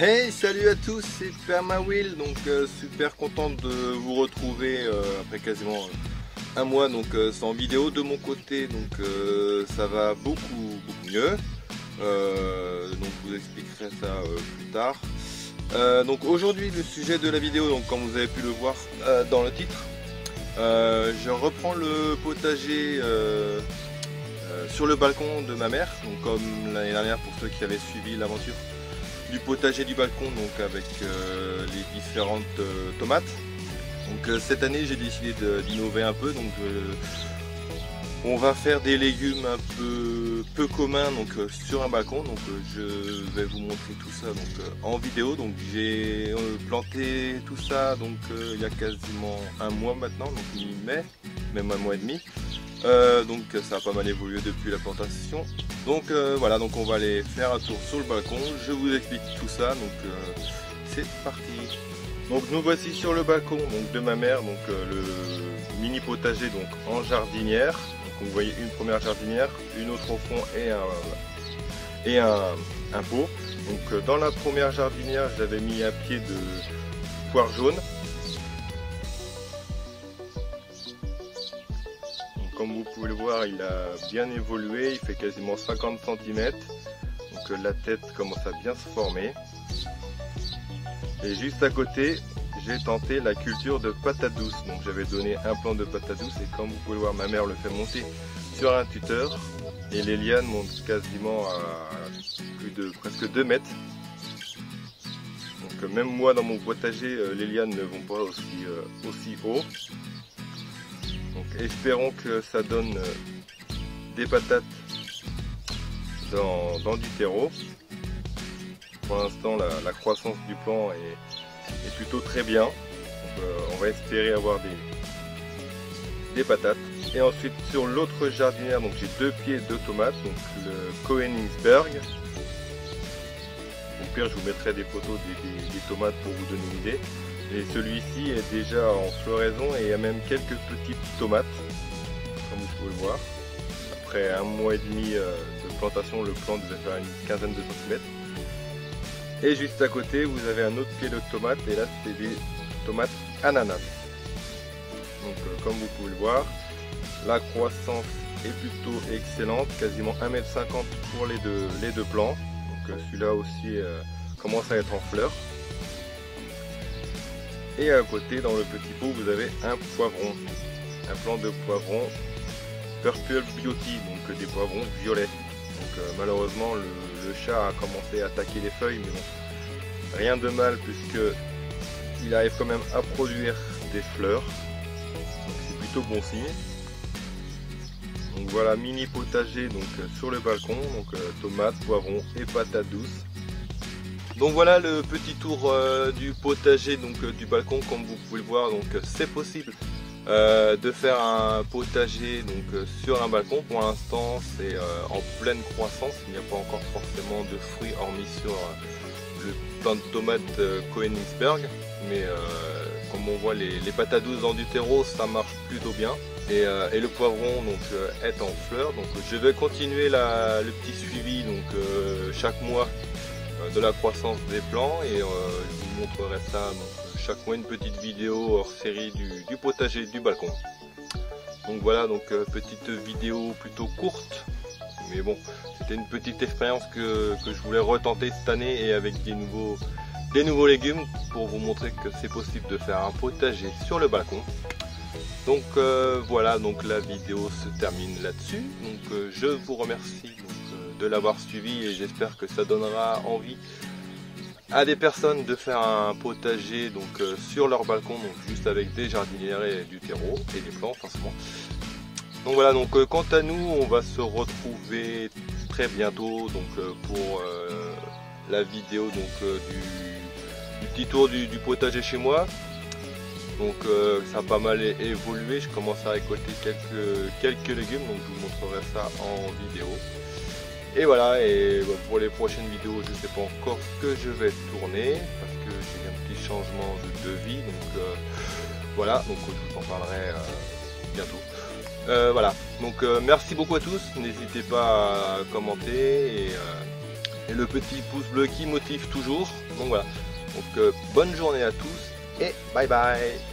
Hey, salut à tous, c'est Permawill, donc super content de vous retrouver après quasiment un mois sans vidéo de mon côté, donc ça va beaucoup mieux, donc je vous expliquerai ça plus tard. Donc aujourd'hui le sujet de la vidéo, donc comme vous avez pu le voir dans le titre, je reprends le potager sur le balcon de ma mère, donc comme l'année dernière pour ceux qui avaient suivi l'aventure du potager du balcon, donc avec les différentes tomates. Donc cette année j'ai décidé d'innover un peu, donc on va faire des légumes un peu communs donc sur un balcon. Donc je vais vous montrer tout ça donc en vidéo. Donc j'ai planté tout ça donc il y a quasiment un mois maintenant, donc mi-mai, même un mois et demi. Donc ça a pas mal évolué depuis la plantation. Donc voilà, donc on va aller faire un tour sur le balcon, je vous explique tout ça, donc c'est parti. Donc nous voici sur le balcon donc, de ma mère, donc le mini potager donc en jardinière. Donc vous voyez une première jardinière, une autre au fond et un pot. Donc dans la première jardinière j'avais mis un pied de poire jaune. Comme vous pouvez le voir, il a bien évolué, il fait quasiment 50 cm. Donc la tête commence à bien se former. Et juste à côté, j'ai tenté la culture de patates douces. Donc j'avais donné un plant de patates douces et comme vous pouvez le voir, ma mère le fait monter sur un tuteur. Et les lianes montent quasiment à plus de presque 2 mètres. Donc même moi dans mon potager, les lianes ne vont pas aussi haut. Donc espérons que ça donne des patates dans du terreau. Pour l'instant la croissance du plant est plutôt très bien. Donc, on va espérer avoir des patates. Et ensuite sur l'autre jardinière, donc j'ai 2 pieds de tomates, donc le Koenigsberg. Au pire je vous mettrai des photos des tomates pour vous donner une idée. Et celui-ci est déjà en floraison et il y a même quelques petites tomates, comme vous pouvez le voir. Après un mois et demi de plantation, le plant devait faire une quinzaine de centimètres. Et juste à côté, vous avez un autre pied de tomates et là c'est des tomates ananas. Donc comme vous pouvez le voir, la croissance est plutôt excellente, quasiment 1,50 m pour les deux plants. Donc celui-là aussi commence à être en fleurs. Et à côté, dans le petit pot, vous avez un poivron, un plant de poivron Purple Beauty, donc des poivrons violets. Donc malheureusement, le chat a commencé à attaquer les feuilles, mais bon, rien de mal puisque il arrive quand même à produire des fleurs. Donc c'est plutôt bon signe. Donc voilà, mini potager donc sur le balcon, donc tomates, poivrons et patates douces. Donc voilà le petit tour du potager, donc du balcon. Comme vous pouvez le voir, donc c'est possible de faire un potager donc sur un balcon. Pour l'instant c'est en pleine croissance, il n'y a pas encore forcément de fruits hormis sur le plant de tomates Koenigsberg, mais comme on voit les patates douces dans du terreau, ça marche plutôt bien. Et le poivron donc est en fleurs. Donc je vais continuer le petit suivi donc chaque mois de la croissance des plants et je vous montrerai ça donc, chaque mois une petite vidéo hors série du potager du balcon. Donc voilà, donc petite vidéo plutôt courte, mais bon, c'était une petite expérience que je voulais retenter cette année et avec des nouveaux légumes pour vous montrer que c'est possible de faire un potager sur le balcon. Donc voilà, donc la vidéo se termine là-dessus. Donc je vous remercie de l'avoir suivi et j'espère que ça donnera envie à des personnes de faire un potager donc sur leur balcon, donc juste avec des jardinières et du terreau et des plants forcément. Donc voilà, donc quant à nous, on va se retrouver très bientôt donc pour la vidéo donc du petit tour du potager chez moi. Donc ça a pas mal évolué, je commence à récolter quelques légumes, donc je vous montrerai ça en vidéo. Et voilà, et pour les prochaines vidéos, je ne sais pas encore ce que je vais tourner, parce que j'ai un petit changement de devis, donc voilà, donc je vous en parlerai bientôt. Voilà, donc merci beaucoup à tous, n'hésitez pas à commenter et le petit pouce bleu qui motive toujours. Donc voilà, donc bonne journée à tous et bye bye.